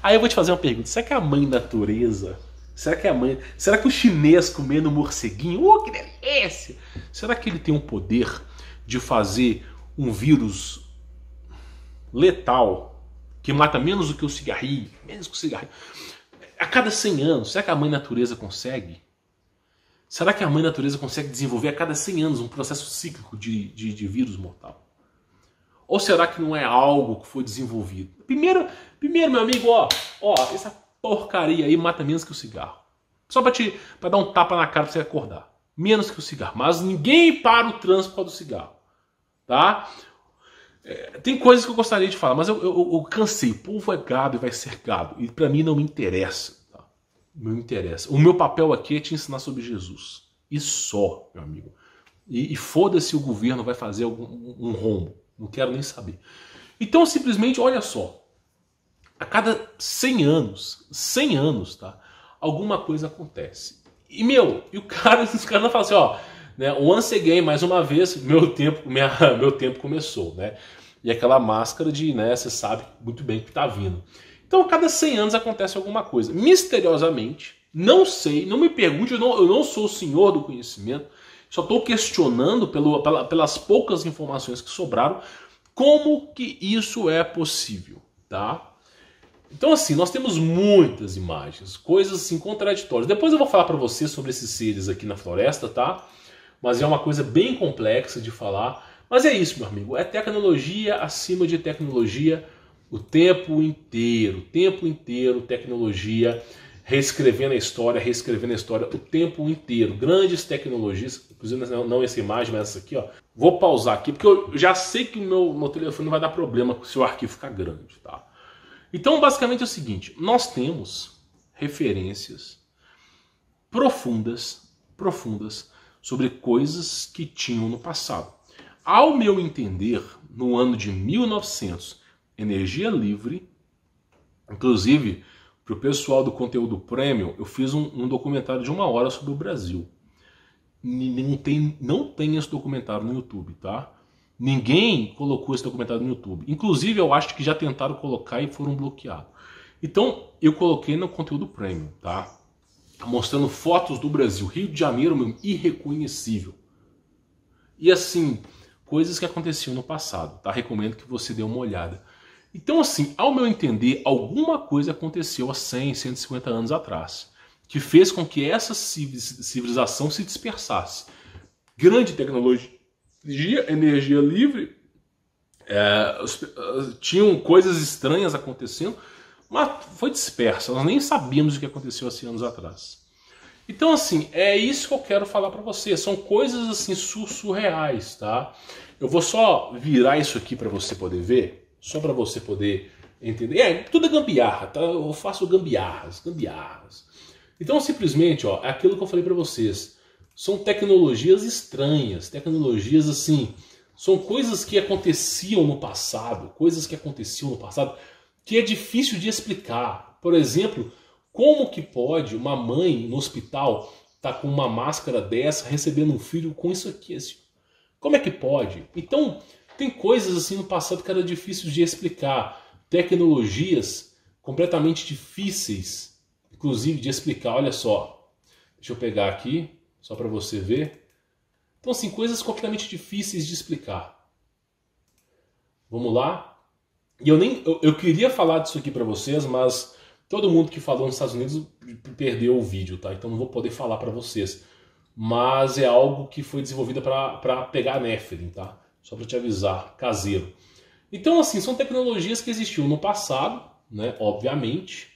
S1: Aí eu vou te fazer uma pergunta. Será que a mãe natureza, será que o chinês comendo morceguinho, que delícia! Será que ele tem o poder de fazer um vírus letal que mata menos do que o cigarrinho, a cada 100 anos? Será que a mãe natureza consegue? Será que a mãe natureza consegue desenvolver a cada 100 anos um processo cíclico de vírus mortal? Ou será que não é algo que foi desenvolvido? Primeiro meu amigo, ó, essa porcaria aí mata menos que o cigarro. Só pra dar um tapa na cara pra você acordar. Menos que o cigarro. Mas ninguém para o trânsito por causa do cigarro. Tá? Tem coisas que eu gostaria de falar, mas eu cansei. O povo é gado e vai ser gado. E pra mim não me interessa. Tá? Não me interessa. O meu papel aqui é te ensinar sobre Jesus. E só, meu amigo. E foda-se o governo vai fazer um rombo. Não quero nem saber. Então, simplesmente, olha só. A cada 100 anos, tá? Alguma coisa acontece. E, os caras não falam assim, ó, né, once again, mais uma vez, meu tempo começou, né? E aquela máscara de, né, você sabe muito bem que tá vindo. Então, a cada 100 anos acontece alguma coisa. Misteriosamente, Não sei, não me pergunte, eu não sou o senhor do conhecimento, só estou questionando pelas poucas informações que sobraram, como que isso é possível, tá? Então assim, nós temos muitas imagens, coisas assim contraditórias. Depois eu vou falar para você sobre esses seres aqui na floresta, tá? Mas é uma coisa bem complexa de falar. Mas é isso, meu amigo, é tecnologia acima de tecnologia o tempo inteiro, tecnologia, reescrevendo a história o tempo inteiro. Grandes tecnologias, inclusive não essa imagem, mas essa aqui, ó. Vou pausar aqui, porque eu já sei que o meu telefone vai dar problema se o arquivo ficar grande, tá? Então, basicamente é o seguinte, nós temos referências profundas sobre coisas que tinham no passado. Ao meu entender, no ano de 1900, energia livre, inclusive para o pessoal do conteúdo premium, eu fiz um documentário de 1 hora sobre o Brasil. Não tem esse documentário no YouTube, tá? Ninguém colocou esse documentário no YouTube. Inclusive, eu acho que já tentaram colocar e foram bloqueados. Então, eu coloquei no conteúdo premium, tá? Mostrando fotos do Brasil. Rio de Janeiro, meu, irreconhecível. E assim, coisas que aconteciam no passado, tá? Recomendo que você dê uma olhada. Então, assim, ao meu entender, alguma coisa aconteceu há 100, 150 anos atrás, que fez com que essa civilização se dispersasse. Grande tecnologia, energia livre, tinham coisas estranhas acontecendo, mas foi dispersa. Nós nem sabíamos o que aconteceu há 100 anos atrás. Então, assim, é isso que eu quero falar para você. São coisas, assim, surreais, tá? Eu vou só virar isso aqui para você poder ver. Só para você poder entender. Tudo é gambiarra, tá? Eu faço gambiarras. Então, simplesmente, ó, é aquilo que eu falei para vocês. São tecnologias estranhas, tecnologias assim, são coisas que aconteciam no passado, que é difícil de explicar. Por exemplo, como que pode uma mãe no hospital estar com uma máscara dessa, recebendo um filho com isso aqui, assim? Como é que pode? Então, tem coisas assim no passado que era difícil de explicar. Tecnologias completamente difíceis, inclusive, de explicar. Olha só. Deixa eu pegar aqui, só para você ver. Então, assim, coisas completamente difíceis de explicar. Vamos lá. E eu queria falar disso aqui para vocês, mas todo mundo que falou nos Estados Unidos perdeu o vídeo, tá? Então não vou poder falar para vocês. Mas é algo que foi desenvolvido para pegar Nephilim, tá? Só para te avisar, caseiro. Então, assim, são tecnologias que existiam no passado, né? Obviamente.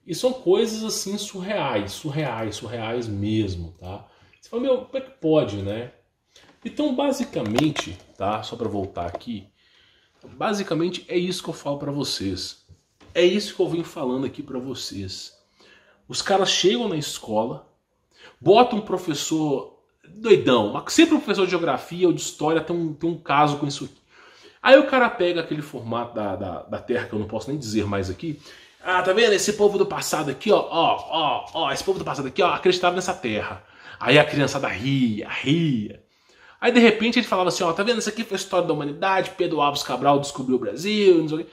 S1: E são coisas, assim, surreais mesmo, tá? Você fala, meu, como é que pode, né? Então, basicamente, tá? Só para voltar aqui. Basicamente, é isso que eu falo para vocês. É isso que eu venho falando aqui para vocês. Os caras chegam na escola, botam um professor doidão, sempre um professor de geografia ou de história tem um caso com isso aqui. Aí o cara pega aquele formato da Terra, que eu não posso nem dizer mais aqui. Ah, tá vendo? Esse povo do passado aqui, ó, esse povo do passado aqui, ó, acreditava nessa Terra. Aí a criançada ria. Aí de repente ele falava assim, ó, tá vendo? Isso aqui foi a história da humanidade, Pedro Álvares Cabral descobriu o Brasil, não sei o quê.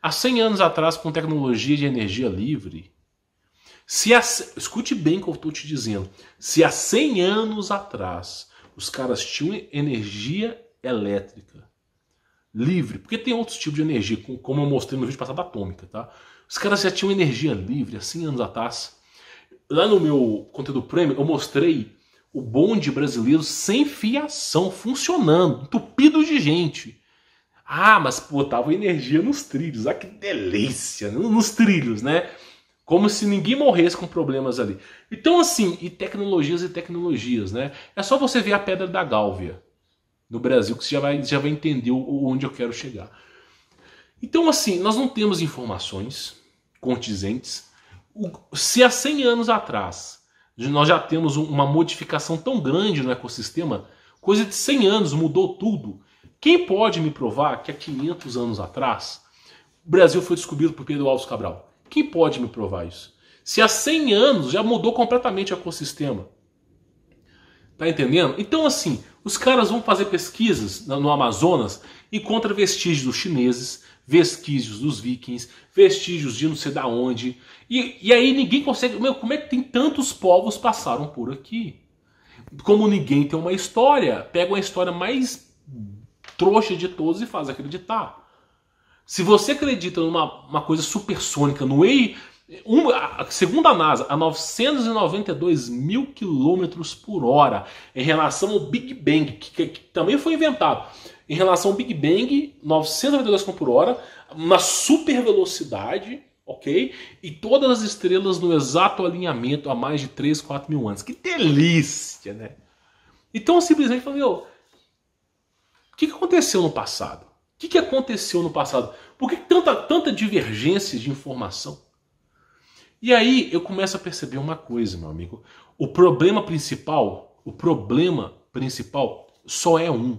S1: Há 100 anos atrás, com tecnologia de energia livre, escute bem o que eu estou te dizendo. Se há 100 anos atrás os caras tinham energia elétrica livre, porque tem outros tipos de energia, como eu mostrei no vídeo passado, atômica, tá? Os caras já tinham energia livre há 100 anos atrás. Lá no meu conteúdo premium eu mostrei o bonde brasileiro sem fiação, funcionando, entupido de gente. Ah, mas pô, tava energia nos trilhos. Ah, que delícia, nos trilhos, né? Como se ninguém morresse com problemas ali. Então, assim, e tecnologias, né? É só você ver a Pedra da Gálvia no Brasil que você já vai entender onde eu quero chegar. Então, assim, nós não temos informações condizentes. Se há 100 anos atrás nós já temos uma modificação tão grande no ecossistema, coisa de 100 anos mudou tudo. Quem pode me provar que há 500 anos atrás o Brasil foi descoberto por Pedro Álvares Cabral? Quem pode me provar isso? Se há 100 anos já mudou completamente o ecossistema. Tá entendendo? Então, assim, os caras vão fazer pesquisas no Amazonas e encontram vestígios dos chineses, vestígios dos vikings, vestígios de não sei da onde. E aí ninguém consegue... Meu, como é que tem tantos povos passaram por aqui? Como ninguém tem uma história, pega uma história mais trouxa de todos e faz acreditar. Se você acredita numa coisa supersônica, no segundo a NASA, a 992 mil quilômetros por hora, em relação ao Big Bang, que também foi inventado, em relação ao Big Bang, 992 km por hora, uma super velocidade, ok? E todas as estrelas no exato alinhamento há mais de 3, 4 mil anos. Que delícia, né? Então, simplesmente, falei, meu, o que aconteceu no passado? O que aconteceu no passado? Por que tanta divergência de informação? E aí eu começo a perceber uma coisa, meu amigo. O problema principal só é um.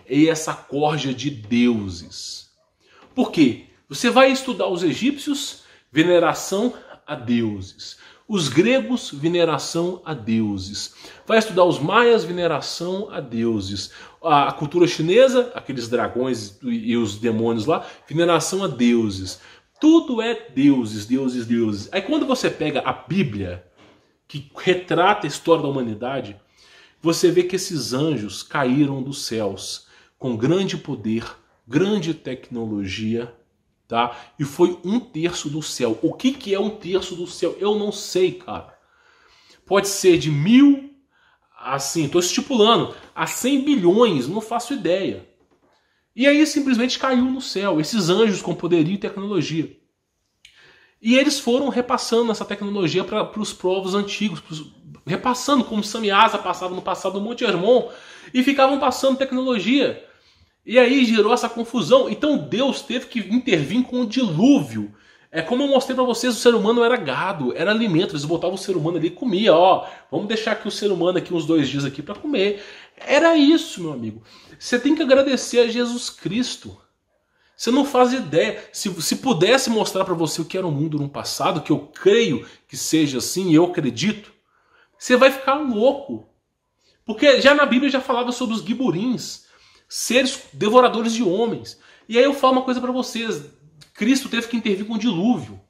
S1: É essa corja de deuses. Por quê? Você vai estudar os egípcios, veneração a deuses. Os gregos, veneração a deuses. Vai estudar os maias, veneração a deuses. A cultura chinesa, aqueles dragões e os demônios lá, veneração a deuses. Tudo é deuses, deuses, deuses. Aí quando você pega a Bíblia, que retrata a história da humanidade, você vê que esses anjos caíram dos céus com grande poder, grande tecnologia, tá? E foi 1/3 do céu. O que é 1/3 do céu? Eu não sei, cara. Pode ser de 1000, assim, tô estipulando, a 100 bilhões, não faço ideia. E aí simplesmente caiu no céu, esses anjos com poderio e tecnologia. E eles foram repassando essa tecnologia para os povos antigos, repassando como Samyaza passava no passado no Monte Hermon, e ficavam passando tecnologia. E aí gerou essa confusão. Então Deus teve que intervir com o dilúvio. É como eu mostrei para vocês, o ser humano era gado, era alimento. Eles botavam o ser humano ali e comia. Ó, vamos deixar aqui o ser humano aqui uns 2 dias aqui para comer. Era isso, meu amigo. Você tem que agradecer a Jesus Cristo. Você não faz ideia. Se pudesse mostrar para você o que era o mundo no passado, que eu creio que seja assim, e eu acredito, você vai ficar louco. Porque já na Bíblia já falava sobre os giburins, seres devoradores de homens. E aí eu falo uma coisa para vocês. Cristo teve que intervir com o dilúvio.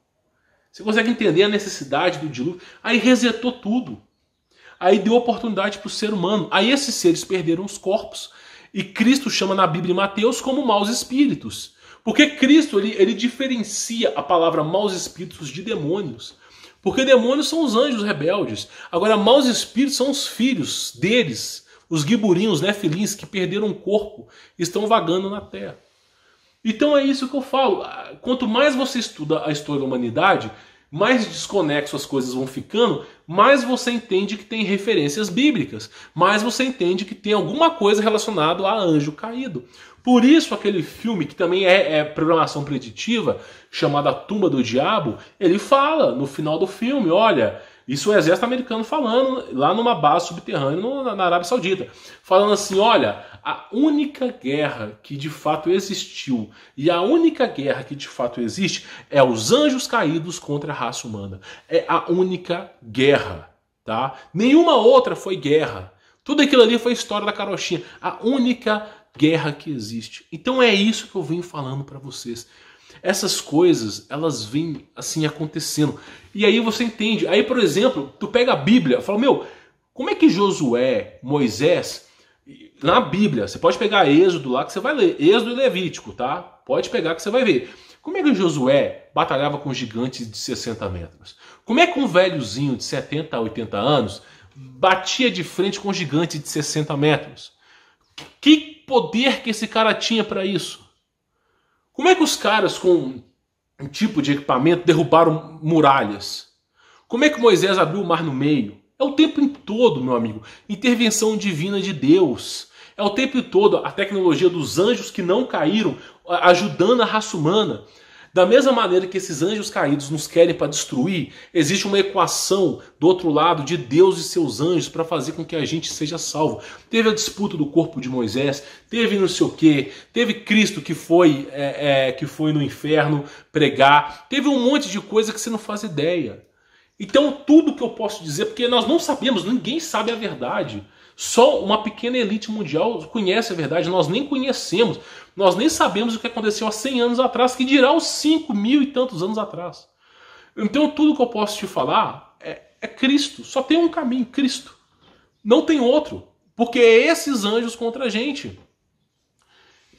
S1: Você consegue entender a necessidade do dilúvio? Aí resetou tudo. Aí deu oportunidade para o ser humano. Aí esses seres perderam os corpos. E Cristo chama na Bíblia em Mateus como maus espíritos. Porque Cristo ele diferencia a palavra maus espíritos de demônios. Porque demônios são os anjos rebeldes. Agora maus espíritos são os filhos deles. Os giburinhos, né, filins, que perderam o corpo e estão vagando na terra. Então é isso que eu falo. Quanto mais você estuda a história da humanidade, mais desconexo as coisas vão ficando, mais você entende que tem referências bíblicas, mais você entende que tem alguma coisa relacionada a anjo caído. Por isso aquele filme, que também é programação preditiva, chamado A Tumba do Diabo, ele fala no final do filme, olha, isso é o exército americano falando lá numa base subterrânea na Arábia Saudita, falando assim, olha, a única guerra que de fato existiu e a única guerra que de fato existe é os anjos caídos contra a raça humana. É a única guerra, tá? Nenhuma outra foi guerra. Tudo aquilo ali foi história da carochinha. A única guerra que existe. Então é isso que eu venho falando para vocês. Essas coisas, elas vêm assim acontecendo. E aí você entende. Aí, por exemplo, tu pega a Bíblia, fala, meu, como é que Josué, Moisés, na Bíblia, você pode pegar Êxodo lá que você vai ler, Êxodo e Levítico, tá? Pode pegar que você vai ver. Como é que Josué batalhava com gigantes de 60 metros? Como é que um velhozinho de 70 a 80 anos batia de frente com um gigante de 60 metros? Que poder que esse cara tinha para isso? Como é que os caras com um tipo de equipamento derrubaram muralhas? Como é que Moisés abriu o mar no meio? É o tempo todo, meu amigo. Intervenção divina de Deus. É o tempo todo a tecnologia dos anjos que não caíram, ajudando a raça humana. Da mesma maneira que esses anjos caídos nos querem para destruir, existe uma equação do outro lado de Deus e seus anjos para fazer com que a gente seja salvo. Teve a disputa do corpo de Moisés, teve não sei o quê, teve Cristo que foi no inferno pregar, teve um monte de coisa que você não faz ideia. Então tudo que eu posso dizer, porque nós não sabemos, ninguém sabe a verdade Só uma pequena elite mundial conhece a verdade, nós nem conhecemos, nós nem sabemos o que aconteceu há 100 anos atrás, que dirá os 5.000 e tantos anos atrás. Então tudo que eu posso te falar é Cristo, só tem um caminho, Cristo. Não tem outro, porque é esses anjos contra a gente.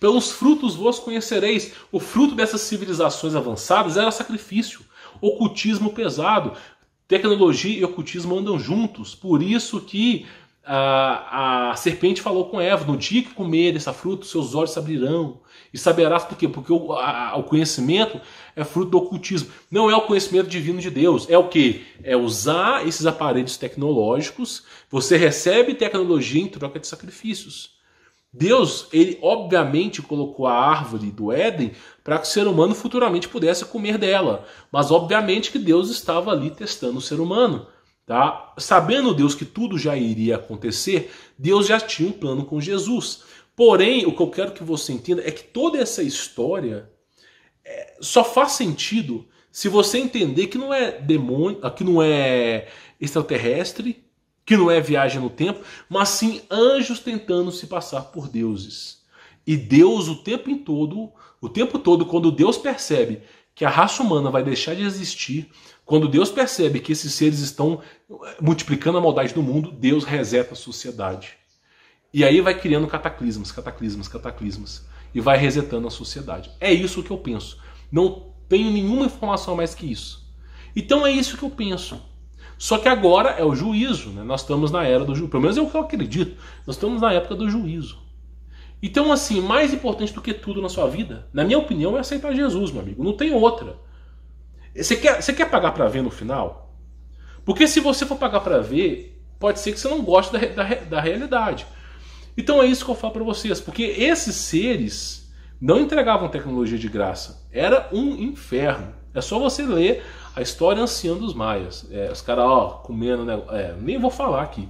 S1: Pelos frutos vos conhecereis. O fruto dessas civilizações avançadas era sacrifício, ocultismo pesado. Tecnologia e ocultismo andam juntos, por isso que a serpente falou com Eva: no dia que comer dessa fruta, seus olhos se abrirão. E saberás por quê? Porque o conhecimento é fruto do ocultismo. Não é o conhecimento divino de Deus. É o quê? É usar esses aparelhos tecnológicos. Você recebe tecnologia em troca de sacrifícios. Deus, ele obviamente colocou a árvore do Éden para que o ser humano futuramente pudesse comer dela. Mas obviamente que Deus estava ali testando o ser humano. Tá? Sabendo Deus que tudo já iria acontecer, Deus já tinha um plano com Jesus. Porém, o que eu quero que você entenda é que toda essa história só faz sentido se você entender que não é demônio, que não é extraterrestre, que não é viagem no tempo, mas sim anjos tentando se passar por deuses. E Deus o tempo todo, quando Deus percebe que a raça humana vai deixar de existir, quando Deus percebe que esses seres estão multiplicando a maldade do mundo, Deus reseta a sociedade. E aí vai criando cataclismos. E vai resetando a sociedade. É isso que eu penso. Não tenho nenhuma informação a mais que isso. Então é isso que eu penso. Só que agora é o juízo, né? Nós estamos na era do juízo. Pelo menos é o que eu acredito. Nós estamos na época do juízo. Então, assim, mais importante do que tudo na sua vida, na minha opinião, é aceitar Jesus, meu amigo. Não tem outra. Você quer pagar para ver no final? Porque se você for pagar para ver, pode ser que você não goste da realidade. Então é isso que eu falo para vocês. Porque esses seres não entregavam tecnologia de graça. Era um inferno. É só você ler a história anciã dos maias. Os caras, comendo, né? Nem vou falar aqui.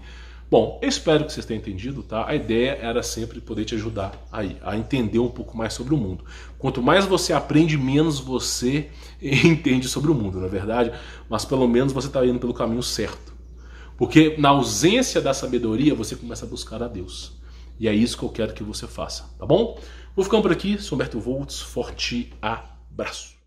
S1: Bom, eu espero que vocês tenham entendido, tá? A ideia era sempre poder te ajudar a entender um pouco mais sobre o mundo. Quanto mais você aprende, menos você entende sobre o mundo, não é verdade? Mas pelo menos você está indo pelo caminho certo. Porque na ausência da sabedoria, você começa a buscar a Deus. E é isso que eu quero que você faça, tá bom? Vou ficando por aqui, sou Humberto Volts, forte abraço.